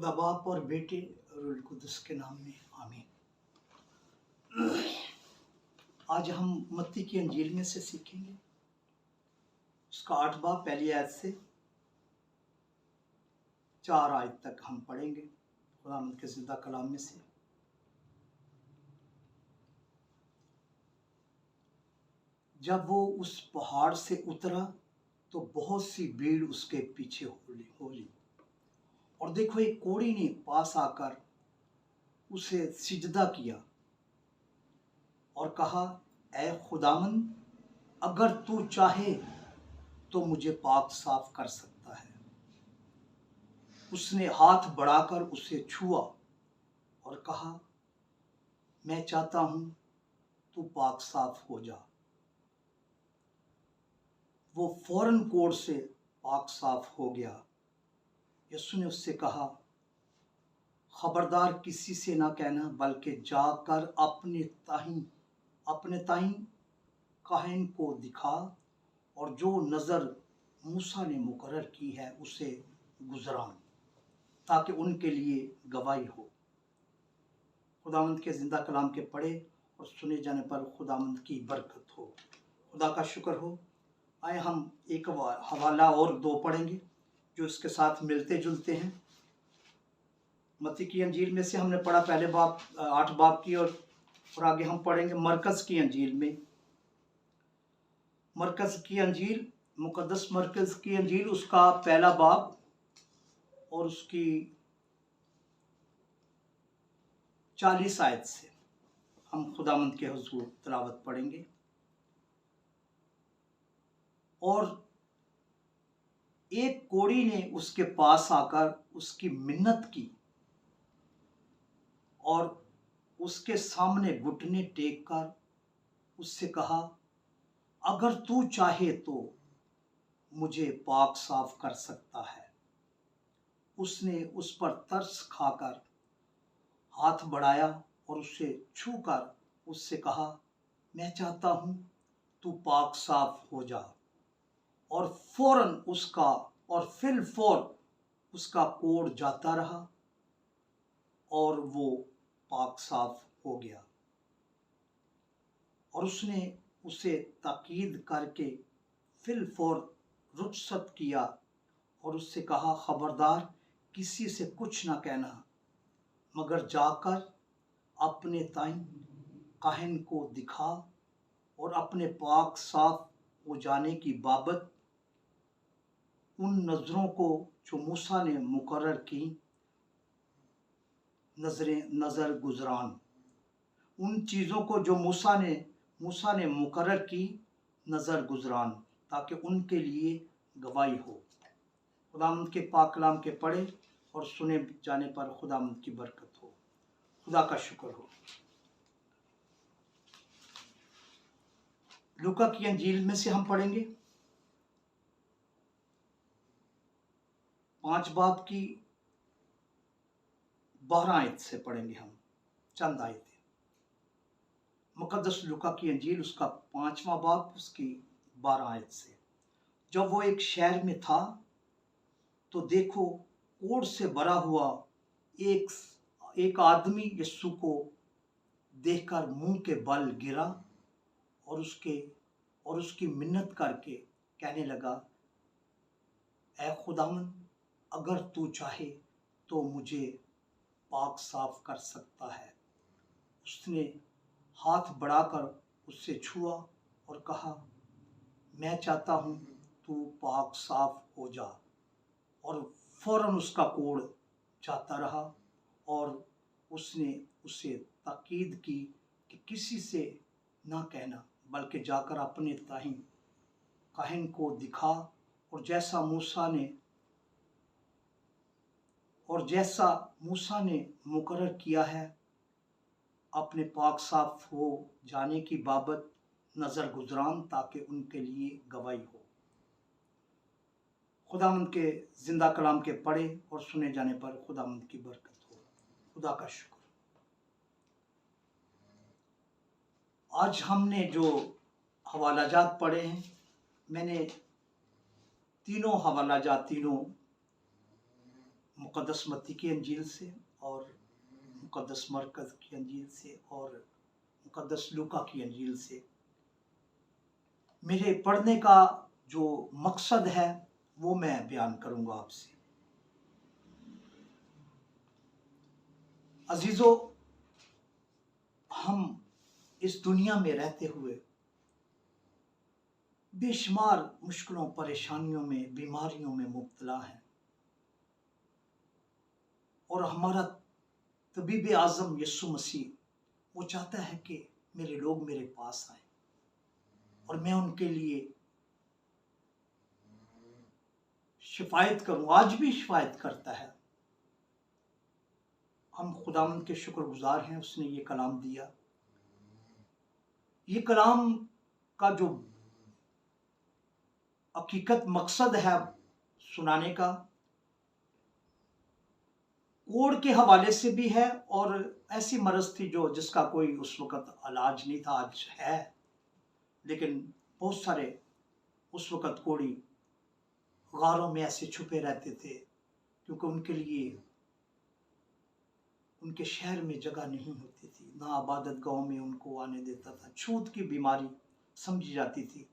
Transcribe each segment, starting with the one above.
खुदा बाप और बेटे रूल कुदस के नाम में आमीन। आज हम मत्ती की अंजील में से सीखेंगे। उसका 8 बाब पहली आयत से 4 आयत तक हम पढ़ेंगे खुदावंद के जिंदा कलाम में से। जब वो उस पहाड़ से उतरा तो बहुत सी भीड़ उसके पीछे हो ली और देखो एक कोढ़ी ने पास आकर उसे सिजदा किया और कहा, ऐ खुदावंद, अगर तू चाहे तो मुझे पाक साफ कर सकता है। उसने हाथ बढ़ाकर उसे छुआ और कहा, मैं चाहता हूं तू पाक साफ हो जा। वो फौरन कोढ़ से पाक साफ हो गया। यीशु ने उससे कहा, खबरदार किसी से ना कहना, बल्कि जाकर अपने ताईं काहिन को दिखा और जो नज़र मूसा ने मुकर्रर की है उसे गुजरान, ताकि उनके लिए गवाही हो। खुदावंद के जिंदा कलाम के पढ़े और सुने जाने पर खुदावंद की बरकत हो। खुदा का शुक्र हो। आए हम एक हवाला और 2 पढ़ेंगे जो इसके साथ मिलते जुलते हैं। मत्ती की अंजील में से हमने पढ़ा पहले बाब 8 बाब की और आगे हम पढ़ेंगे मरकज की अंजील में। मरकज की अंजील, मुकद्दस मरकज की अंजील, उसका पहला बाब और उसकी 40 आयत से हम खुदावंद के हुजूर तिलावत पढ़ेंगे। और एक कोढ़ी ने उसके पास आकर उसकी मिन्नत की और उसके सामने घुटने टेक कर उससे कहा, अगर तू चाहे तो मुझे पाक साफ कर सकता है। उसने उस पर तरस खाकर हाथ बढ़ाया और उसे छूकर उससे कहा, मैं चाहता हूं तू पाक साफ हो जा। और फौरन उसका कोढ़ जाता रहा और वो पाक साफ हो गया। और उसने उसे ताकीद करके फिलफौर रुखसत किया और उससे कहा, खबरदार किसी से कुछ ना कहना, मगर जाकर अपने ताईं काहिन को दिखा और अपने पाक साफ हो जाने की बाबत उन नज़रों को जो मूसा ने मुकर्रर की नज़र गुजरान, उन चीज़ों को जो मूसा ने मुकर्रर की नज़र गुजरान, ताकि उनके लिए गवाही हो। खुदावंद के पाक कलाम के पढ़े और सुने जाने पर खुदावंद की बरकत हो। खुदा का शुक्र हो। लूका की अंजील में से हम पढ़ेंगे 5 बाब की 12 आयत से पढ़ेंगे हम चंद आयतें। मुकद्दस लूका की अंजील, उसका 5वां बाब, उसकी 12 आयत से। जब वो एक शहर में था तो देखो कोढ़ से भरा हुआ एक आदमी यीशु को देखकर मुंह के बल गिरा और उसकी मिन्नत करके कहने लगा, ऐ खुदावंद, अगर तू चाहे तो मुझे पाक साफ कर सकता है। उसने हाथ बढ़ाकर उससे छुआ और कहा, मैं चाहता हूं तू पाक साफ हो जा। और फौरन उसका कोढ़ जाता रहा और उसने उसे ताकीद की कि किसी से ना कहना, बल्कि जाकर अपने ताईं काहिन को दिखा और जैसा मूसा ने मुकर्रर किया है अपने पाक साफ हो जाने की बाबत नज़र गुजरान, ताकि उनके लिए गवाही हो। खुदावंद के जिंदा कलाम के पढ़े और सुने जाने पर खुदावंद की बरकत हो। खुदा का शुक्र। आज हमने जो हवालाजात पढ़े हैं, मैंने तीनों मुक़द्दस मत्ती की अंजील से और मुक़द्दस मरकज़ की अंजील से और मुक़द्दस लूका की अंजील से। मेरे पढ़ने का जो मकसद है वो मैं बयान करूँगा आपसे। अजीज़ों, हम इस दुनिया में रहते हुए बेशुमार मुश्किलों, परेशानियों में, बीमारियों में मुब्तला हैं और हमारा तबीब आज़म यीशु मसीह वो चाहता है कि मेरे लोग मेरे पास आए और मैं उनके लिए शिफायत करूं। आज भी शिफायत करता है। हम खुदावंद के शुक्रगुजार हैं, उसने ये कलाम दिया। ये कलाम का जो हकीकत मकसद है सुनाने का, कोड़ के हवाले से भी है और ऐसी मरज थी जो जिसका कोई उस वक़्त इलाज नहीं था, आज है, लेकिन बहुत सारे उस वक़्त कोड़ी गारों में ऐसे छुपे रहते थे क्योंकि उनके लिए उनके शहर में जगह नहीं होती थी, ना इबादत गांव में उनको आने देता था। छूत की बीमारी समझी जाती थी,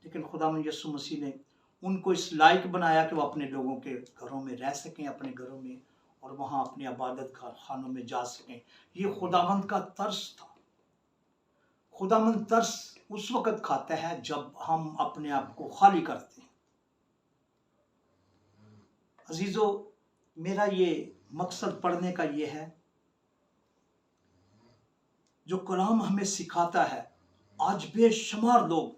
लेकिन खुदावंद यीशु मसीह ने उनको इस लायक बनाया कि वो अपने लोगों के घरों में रह सकें, अपने घरों में, और वहाँ अपने इबादत खानों में जा सकें। ये खुदावंद का तर्स था। खुदावंद तर्स उस वक़्त खाता है जब हम अपने आप को खाली करते हैं। अजीज़ों, मेरा ये मकसद पढ़ने का ये है, जो कलाम हमें सिखाता है। आज बेशुमार लोग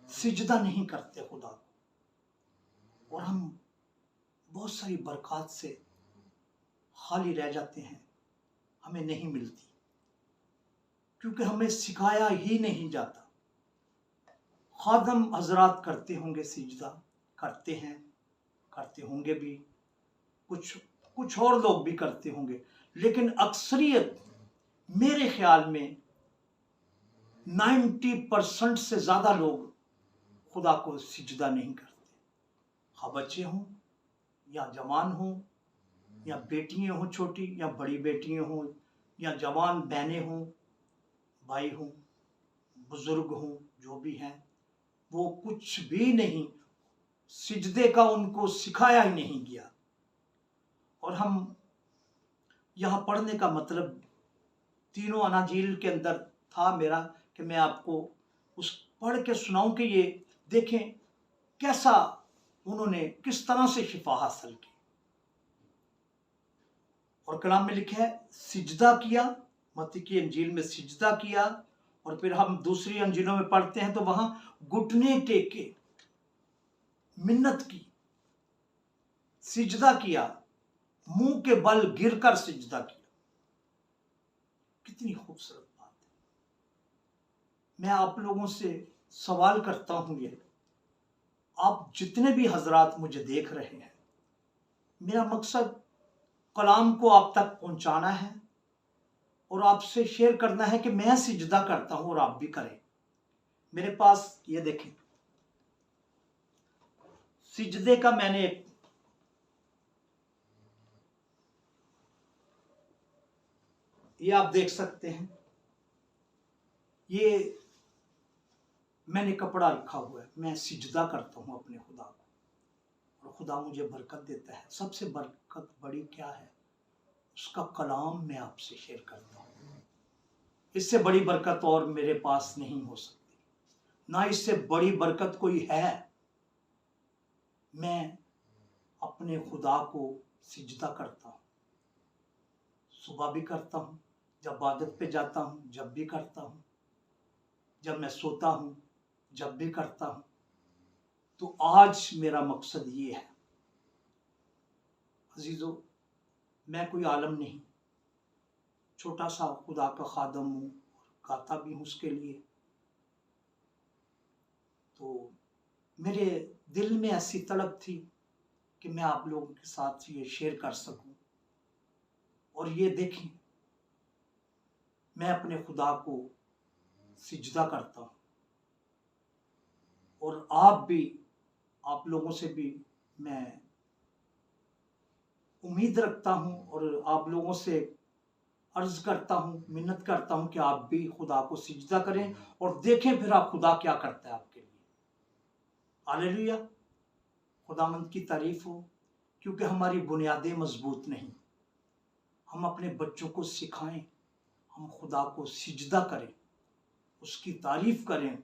सिजदा नहीं करते खुदा को और हम बहुत सारी बरकत से खाली रह जाते हैं, हमें नहीं मिलती क्योंकि हमें सिखाया ही नहीं जाता। खादम हजरात करते होंगे, सिजदा करते हैं, करते होंगे भी, कुछ और लोग भी करते होंगे, लेकिन अक्सरियत मेरे ख्याल में 90% से ज़्यादा लोग खुदा को सिजदा नहीं करते। हाँ, बच्चे हों या जवान हों या बेटियां हों छोटी या बड़ी बेटियां हों या जवान बहनें हों, भाई हों, बुजुर्ग हों, जो भी हैं, वो कुछ भी नहीं, सिजदे का उनको सिखाया ही नहीं गया। और हम यहाँ पढ़ने का मतलब तीनों अनाजील के अंदर था मेरा कि मैं आपको उस पढ़ के सुनाऊं कि ये देखें कैसा उन्होंने किस तरह से शिफा हासिल की। और कलाम में लिखा है सिजदा किया, मत्ती की अंजील में सिजदा किया, और फिर हम दूसरी अंजीलों में पढ़ते हैं तो वहां घुटने टेके मिन्नत की, सिजदा किया, मुंह के बल गिरकर सिजदा किया। कितनी खूबसूरत बात है। मैं आप लोगों से सवाल करता हूं, ये आप जितने भी हजरात मुझे देख रहे हैं, मेरा मकसद कलाम को आप तक पहुंचाना है और आपसे शेयर करना है कि मैं सिजदा करता हूं और आप भी करें। मेरे पास ये देखें, सिजदे का मैंने ये आप देख सकते हैं, ये मैंने कपड़ा रखा हुआ है। मैं सिजदा करता हूं अपने खुदा को और खुदा मुझे बरकत देता है। सबसे बरकत बड़ी क्या है, उसका कलाम मैं आपसे शेयर करता हूं। इससे बड़ी बरकत और मेरे पास नहीं हो सकती, ना इससे बड़ी बरकत कोई है। मैं अपने खुदा को सिजदा करता हूं, सुबह भी करता हूं, जब इबादत पे जाता हूं जब भी करता हूं, जब मैं सोता हूं जब भी करता हूं। तो आज मेरा मकसद ये है। अजीजों, मैं कोई आलम नहीं, छोटा सा खुदा का खादम हूँ, गाता भी हूँ उसके लिए। तो मेरे दिल में ऐसी तड़प थी कि मैं आप लोगों के साथ ये शेयर कर सकूं। और ये देखें, मैं अपने खुदा को सिजदा करता हूँ और आप भी, आप लोगों से भी मैं उम्मीद रखता हूँ और आप लोगों से अर्ज करता हूँ, मिन्नत करता हूँ कि आप भी खुदा को सिजदा करें और देखें फिर आप खुदा क्या करता है आपके लिए। हालेलुया, खुदावंद की तारीफ हो, क्योंकि हमारी बुनियादें मजबूत नहीं। हम अपने बच्चों को सिखाएं, हम खुदा को सिजदा करें, उसकी तारीफ करें,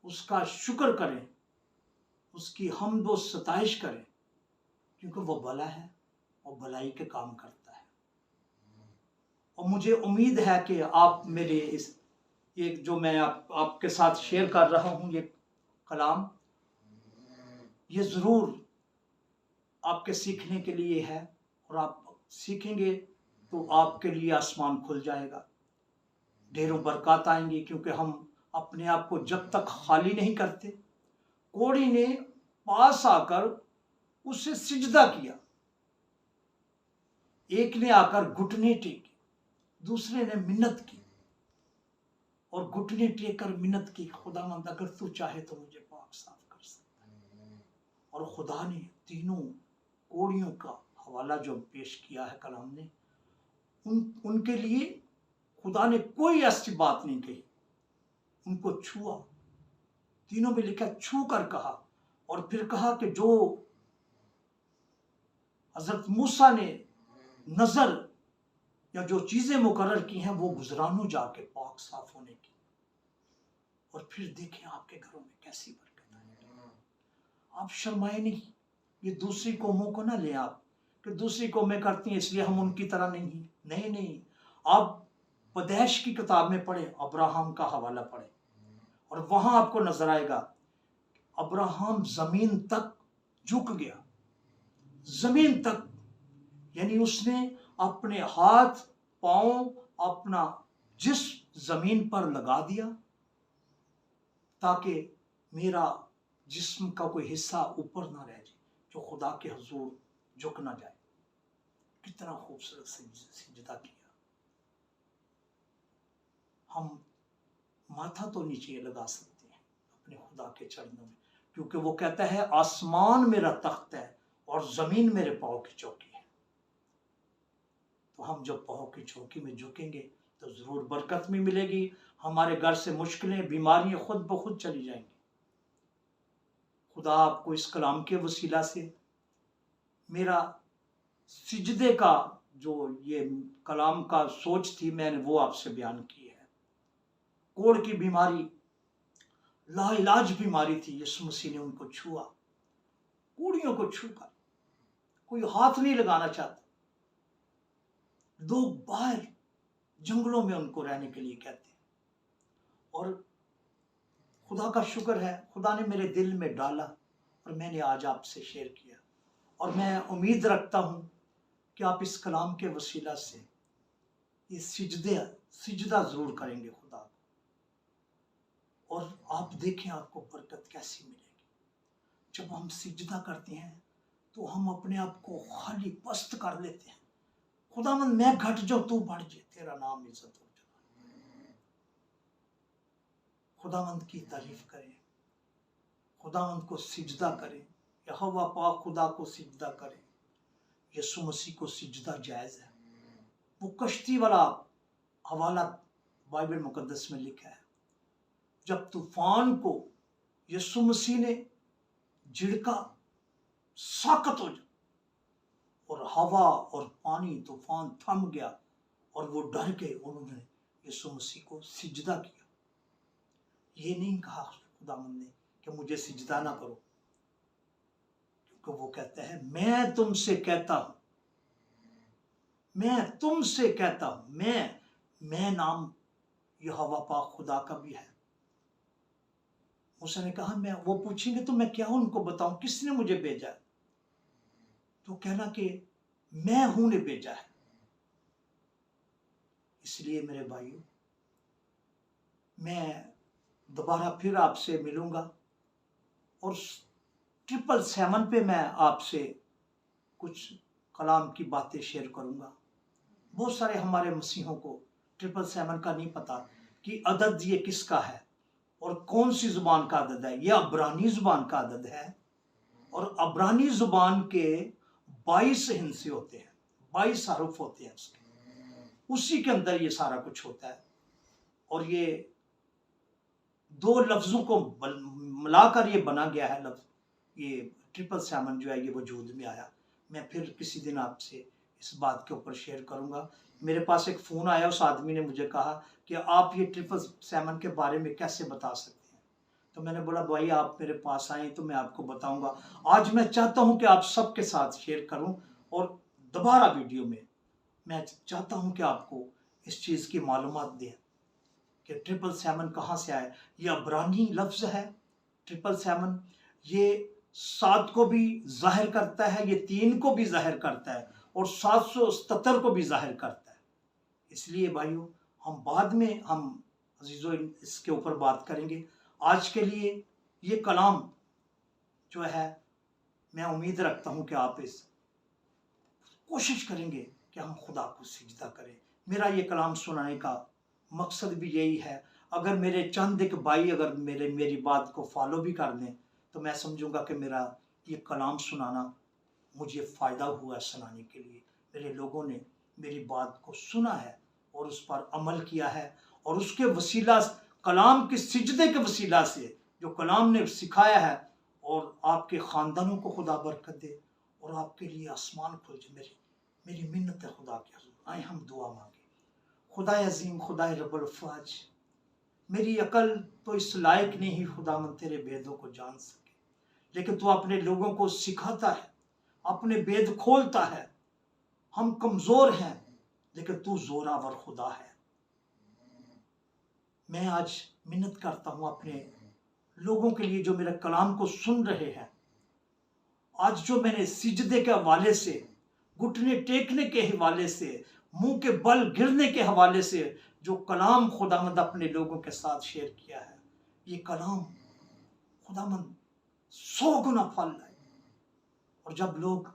उसका शुक्र करें, उसकी हमद व सताइश करें, क्योंकि वो भला है और भलाई के काम करता है। और मुझे उम्मीद है कि आप मेरे इस एक जो मैं आपके साथ शेयर कर रहा हूँ ये कलाम, ये ज़रूर आपके सीखने के लिए है और आप सीखेंगे तो आपके लिए आसमान खुल जाएगा, ढेरों बरकत आएंगी। क्योंकि हम अपने आप को जब तक खाली नहीं करते, कोढ़ी ने पास आकर उसे सिजदा किया, एक ने आकर घुटने टेके, दूसरे ने मिन्नत की और घुटने टेक कर मिन्नत की, खुदावंद अगर तू चाहे तो मुझे पाक साफ कर सकता है। और खुदा ने तीनों कोढ़ियों का हवाला जो पेश किया है कलाम ने, उनके लिए खुदा ने कोई ऐसी बात नहीं कही, उनको छुआ। तीनों में लिखा छू कर कहा, और फिर कहा कि जो हजरत मूसा ने नजर या जो चीजें मुकर्रर की हैं वो गुजरानो जाके पाक साफ होने की। और फिर देखें आपके घरों में कैसी बरकत आएगी। आप शर्माए नहीं, ये दूसरी कौमों को ना ले आप कि दूसरी कौमें करती हैं इसलिए हम उनकी तरह नहीं। नहीं नहीं, आप पैदाइश की किताब में पढ़े, अब्राहम का हवाला पढ़े और वहां आपको नजर आएगा अब्राहम जमीन तक झुक गया, जमीन तक, यानी उसने अपने हाथ पांव अपना जिस्म जमीन पर लगा दिया ताकि मेरा जिस्म का कोई हिस्सा ऊपर ना रह जाए, जो खुदा के हुजूर झुक ना जाए। कितना खूबसूरत सिजदा किया। हम माथा तो नीचे लगा सकते हैं अपने खुदा के चरणों में, क्योंकि वो कहता है आसमान मेरा तख्त है और जमीन मेरे पाँव की चौकी है। तो हम जब पाँव की चौकी में झुकेंगे तो जरूर बरकत भी मिलेगी, हमारे घर से मुश्किलें बीमारियां खुद ब खुद चली जाएंगी। खुदा आपको इस कलाम के वसीला से, मेरा सिजदे का जो ये कलाम का सोच थी मैंने वो आपसे बयान की है। कोढ़ की बीमारी लाइलाज बीमारी थी, यीशु मसीह ने उनको छुआ, कोढ़ियों को छूकर। कोई हाथ नहीं लगाना चाहता, लोग बाहर जंगलों में उनको रहने के लिए कहते हैं। और खुदा का शुक्र है, खुदा ने मेरे दिल में डाला और मैंने आज आपसे शेयर किया। और मैं उम्मीद रखता हूं कि आप इस कलाम के वसीला से ये सिजदा जरूर करेंगे खुदा को, और आप देखें आपको बरकत कैसी मिलेगी। जब हम सिजदा करते हैं तो हम अपने आप को खाली पस्त कर लेते हैं। खुदावंद मैं घट जाऊं तू बढ़ जाए, तेरा नाम इज्जत हो जाए। खुदावंद की तारीफ करें, खुदावंद को सिजदा करें, यहोवा पाक खुदा को सिजदा करें। यीशु मसीह को सिजदा जायज है। वो कश्ती वाला हवाला बाइबल मुकद्दस में लिखा है, जब तूफान को यीशु मसीह ने झिड़का, साकत हो जा और हवा और पानी तूफान थम गया और वो डर गए। उन्होंने यीशु मसीह को सिजदा किया। ये नहीं कहा खुदावंद ने कि मुझे सिजदा ना करो, क्योंकि वो कहता है मैं तुमसे कहता हूं, मैं तुमसे कहता हूं, मैं नाम यहोवा पाक खुदा का भी है। मूसा ने कहा मैं, वो पूछेंगे तो मैं क्या उनको बताऊं किसने मुझे भेजा, तो कहना कि मैं हूं ने भेजा है। इसलिए मेरे भाइयों, मैं दोबारा फिर आपसे मिलूंगा और 777 पे मैं आपसे कुछ कलाम की बातें शेयर करूंगा। बहुत सारे हमारे मसीहों को 777 का नहीं पता कि अदद ये किसका है और कौन सी जुबान का अदद है। यह अब्रानी जुबान का अदद है और अब्रानी जुबान के 22 हिस्से होते हैं। 22 हरूफ होते हैं उसके, उसी के अंदर ये सारा कुछ होता है। और ये 2 लफ्जों को मिलाकर ये बना गया है लफ्ज, ये 777 जो है ये वजूद में आया। मैं फिर किसी दिन आपसे इस बात के ऊपर शेयर करूंगा। मेरे पास एक फ़ोन आया, उस आदमी ने मुझे कहा कि आप ये 777 के बारे में कैसे बता सकते हैं। तो मैंने बोला भाई आप मेरे पास आए तो मैं आपको बताऊंगा। आज मैं चाहता हूं कि आप सबके साथ शेयर करूं, और दोबारा वीडियो में मैं चाहता हूं कि आपको इस चीज़ की मालूमात दें कि 777 कहाँ से आया। ये अबरानी लफ्ज़ है 777, ये 7 को भी जाहिर करता है, ये 3 को भी जाहिर करता है, और 777 को भी जाहिर करता है। इसलिए भाइयों हम बाद में हम अजीज़ों इसके ऊपर बात करेंगे। आज के लिए ये कलाम जो है, मैं उम्मीद रखता हूँ कि आप इस कोशिश करेंगे कि हम खुदा को सिजदा करें। मेरा ये कलाम सुनाने का मकसद भी यही है। अगर मेरे चंद एक भाई अगर मेरी बात को फॉलो भी कर दें तो मैं समझूंगा कि मेरा ये कलाम सुनाना मुझे फ़ायदा हुआ सुनाने के लिए। मेरे लोगों ने मेरी बात को सुना है और उस पर अमल किया है, और उसके वसीला कलाम के सिजदे के वसीला से जो कलाम ने सिखाया है, और आपके ख़ानदानों को खुदा बरकत दे और आपके लिए आसमान खुल जाए। मेरी मिन्नत है खुदा के हुज़ूर। आए हम दुआ मांगे। खुदा अजीम, खुदा रब्बुल फ़ाज, मेरी अकल तो इस लायक नहीं खुदावन तेरे भेदों को जान सके, लेकिन तू अपने लोगों को सिखाता है, अपने भेद खोलता है। हम कमज़ोर हैं लेकिन तू जोरावर खुदा है। मैं आज मिन्नत करता हूँ अपने लोगों के लिए जो मेरे कलाम को सुन रहे हैं। आज जो मैंने सिजदे के हवाले से, घुटने टेकने के हवाले से, मुंह के बल गिरने के हवाले से जो कलाम खुदामंद अपने लोगों के साथ शेयर किया है, ये कलाम खुदामंद 100 गुना फल है। और जब लोग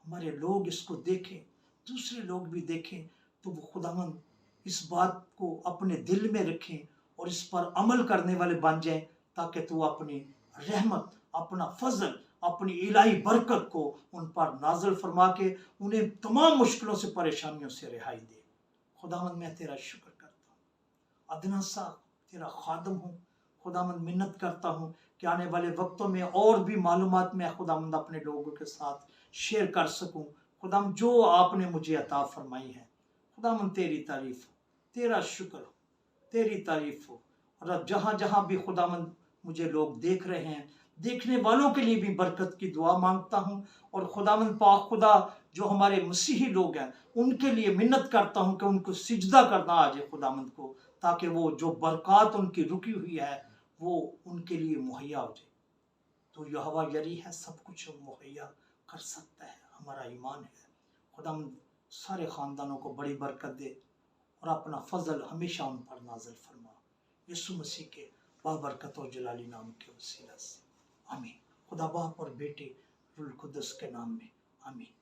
हमारे लोग इसको देखें, दूसरे लोग भी देखें, तो वो खुदामंद इस बात को अपने दिल में रखें और इस पर अमल करने वाले बन जाएं, ताकि तू अपनी रहमत, अपना फजल, अपनी इलाही बरकत को उन पर नाजल फरमा के उन्हें तमाम मुश्किलों से, परेशानियों से रिहाई दे। खुदामंद मैं तेरा शुक्र करता हूँ, अदना सा तेरा खादम हूँ। खुदामंद मिन्नत करता हूँ कि आने वाले वक्तों में और भी मालूमात मैं खुदामंद अपने लोगों के साथ शेयर कर सकूँ। खुदाम जो आपने मुझे अता फरमाई है, खुदामंद तेरी तारीफ हो, तेरा शुक्र हो, तेरी तारीफ हो। और अब जहाँ जहाँ भी खुदामंद मुझे लोग देख रहे हैं, देखने वालों के लिए भी बरकत की दुआ मांगता हूँ। और खुदामंद पाक खुदा जो हमारे मसीही लोग हैं उनके लिए मिन्नत करता हूँ कि उनको सिजदा करना आ जाए खुदामंद को, ताकि वो जो बरकत उनकी रुकी हुई है वो उनके लिए मुहैया हो जाए। तो यहोवा यरी है, सब कुछ मुहैया कर सकता है, हमारा ईमान है। खुदामंद सारे ख़ानदानों को बड़ी बरकत दे और अपना फजल हमेशा उन पर नाज़िल फरमा, यीशु मसीह के बाबरकत और जलाली नाम के वसीला से, आमीन। खुदा बाप और बेटे रूहुल कुद्दस के नाम में, आमीन।